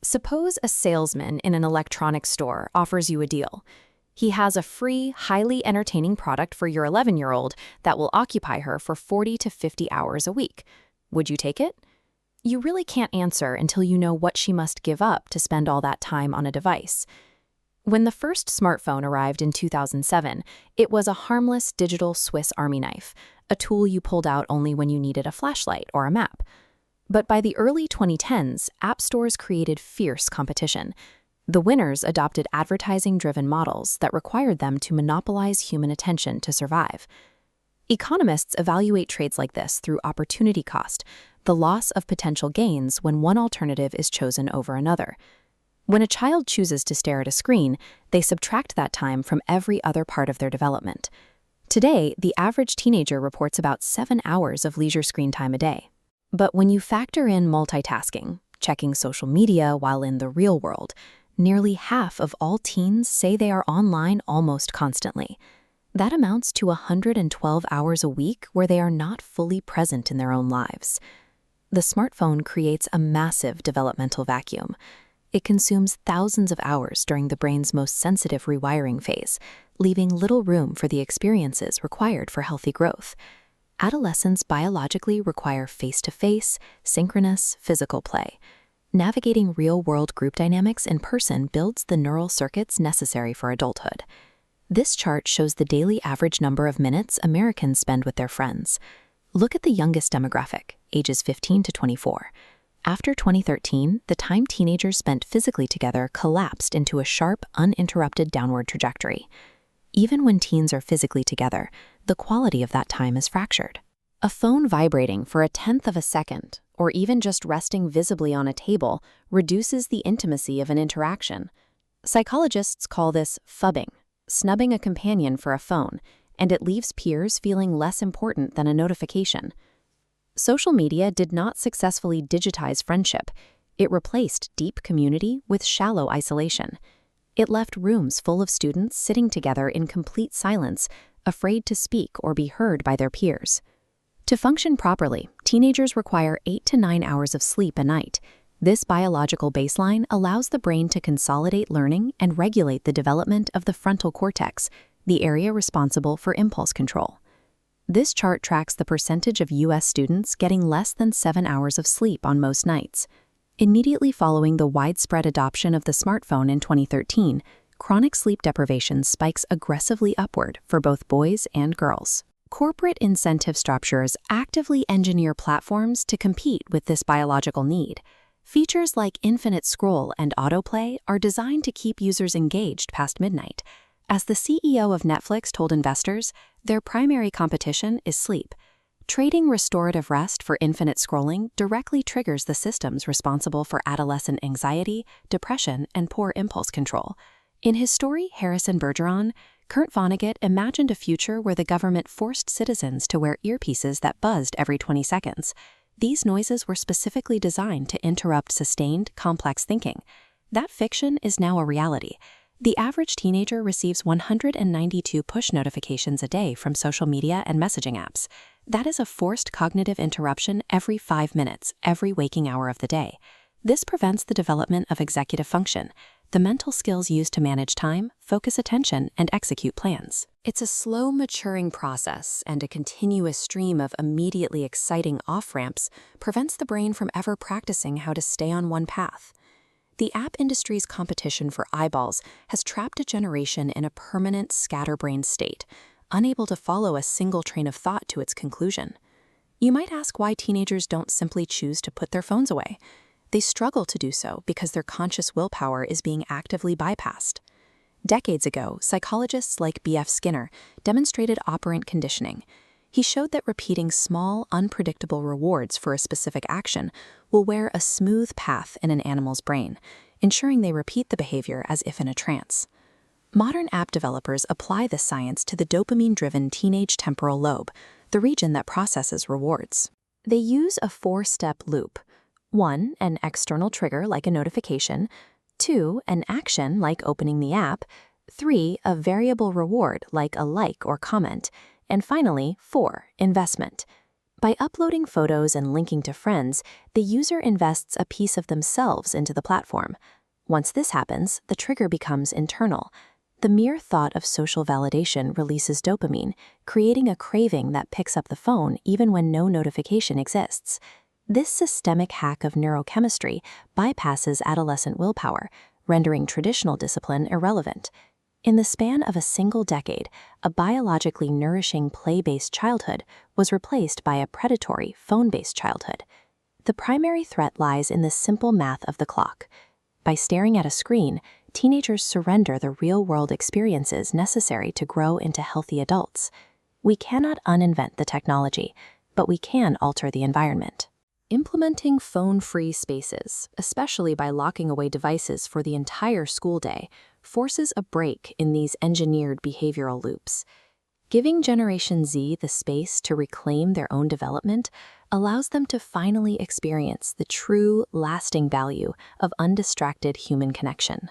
Suppose a salesman in an electronics store offers you a deal. He has a free, highly entertaining product for your 11-year-old that will occupy her for 40 to 50 hours a week. Would you take it? You really can't answer until you know what she must give up to spend all that time on a device. When the first smartphone arrived in 2007, it was a harmless digital Swiss Army knife, a tool you pulled out only when you needed a flashlight or a map. But by the early 2010s, app stores created fierce competition. The winners adopted advertising-driven models that required them to monopolize human attention to survive. Economists evaluate trades like this through opportunity cost, the loss of potential gains when one alternative is chosen over another. When a child chooses to stare at a screen, they subtract that time from every other part of their development. Today, the average teenager reports about 7 hours of leisure screen time a day. But when you factor in multitasking, checking social media while in the real world, nearly half of all teens say they are online almost constantly. That amounts to 112 hours a week where they are not fully present in their own lives. The smartphone creates a massive developmental vacuum. It consumes thousands of hours during the brain's most sensitive rewiring phase, leaving little room for the experiences required for healthy growth. Adolescents biologically require face-to-face, synchronous, physical play. Navigating real-world group dynamics in person builds the neural circuits necessary for adulthood. This chart shows the daily average number of minutes Americans spend with their friends. Look at the youngest demographic, ages 15 to 24. After 2013, the time teenagers spent physically together collapsed into a sharp, uninterrupted downward trajectory. Even when teens are physically together, the quality of that time is fractured. A phone vibrating for a tenth of a second, or even just resting visibly on a table, reduces the intimacy of an interaction. Psychologists call this phubbing, snubbing a companion for a phone, and it leaves peers feeling less important than a notification. Social media did not successfully digitize friendship. It replaced deep community with shallow isolation. It left rooms full of students sitting together in complete silence, afraid to speak or be heard by their peers. To function properly, teenagers require 8 to 9 hours of sleep a night. This biological baseline allows the brain to consolidate learning and regulate the development of the frontal cortex, the area responsible for impulse control. This chart tracks the percentage of U.S. students getting less than 7 hours of sleep on most nights. Immediately following the widespread adoption of the smartphone in 2013, chronic sleep deprivation spikes aggressively upward for both boys and girls. Corporate incentive structures actively engineer platforms to compete with this biological need. Features like infinite scroll and autoplay are designed to keep users engaged past midnight. As the CEO of Netflix told investors, their primary competition is sleep. Trading restorative rest for infinite scrolling directly triggers the systems responsible for adolescent anxiety, depression, and poor impulse control. In his story, Harrison Bergeron, Kurt Vonnegut imagined a future where the government forced citizens to wear earpieces that buzzed every 20 seconds. These noises were specifically designed to interrupt sustained, complex thinking. That fiction is now a reality. The average teenager receives 192 push notifications a day from social media and messaging apps. That is a forced cognitive interruption every 5 minutes, every waking hour of the day. This prevents the development of executive function, the mental skills used to manage time, focus attention, and execute plans. It's a slow maturing process, and a continuous stream of immediately exciting off-ramps prevents the brain from ever practicing how to stay on one path. The app industry's competition for eyeballs has trapped a generation in a permanent scatterbrained state, unable to follow a single train of thought to its conclusion. You might ask why teenagers don't simply choose to put their phones away. They struggle to do so because their conscious willpower is being actively bypassed. Decades ago, psychologists like B.F. Skinner demonstrated operant conditioning. He showed that repeating small, unpredictable rewards for a specific action will wear a smooth path in an animal's brain, ensuring they repeat the behavior as if in a trance. Modern app developers apply this science to the dopamine-driven teenage temporal lobe, the region that processes rewards. They use a 4-step loop. 1, an external trigger like a notification. 2, an action like opening the app. 3, a variable reward like a like or comment. And finally, 4, investment. By uploading photos and linking to friends, the user invests a piece of themselves into the platform. Once this happens, the trigger becomes internal. The mere thought of social validation releases dopamine, creating a craving that picks up the phone even when no notification exists. This systemic hack of neurochemistry bypasses adolescent willpower, rendering traditional discipline irrelevant. In the span of a single decade, a biologically nourishing play-based childhood was replaced by a predatory phone-based childhood. The primary threat lies in the simple math of the clock. By staring at a screen, teenagers surrender the real-world experiences necessary to grow into healthy adults. We cannot uninvent the technology, but we can alter the environment. Implementing phone-free spaces, especially by locking away devices for the entire school day, forces a break in these engineered behavioral loops. Giving Generation Z the space to reclaim their own development allows them to finally experience the true, lasting value of undistracted human connection.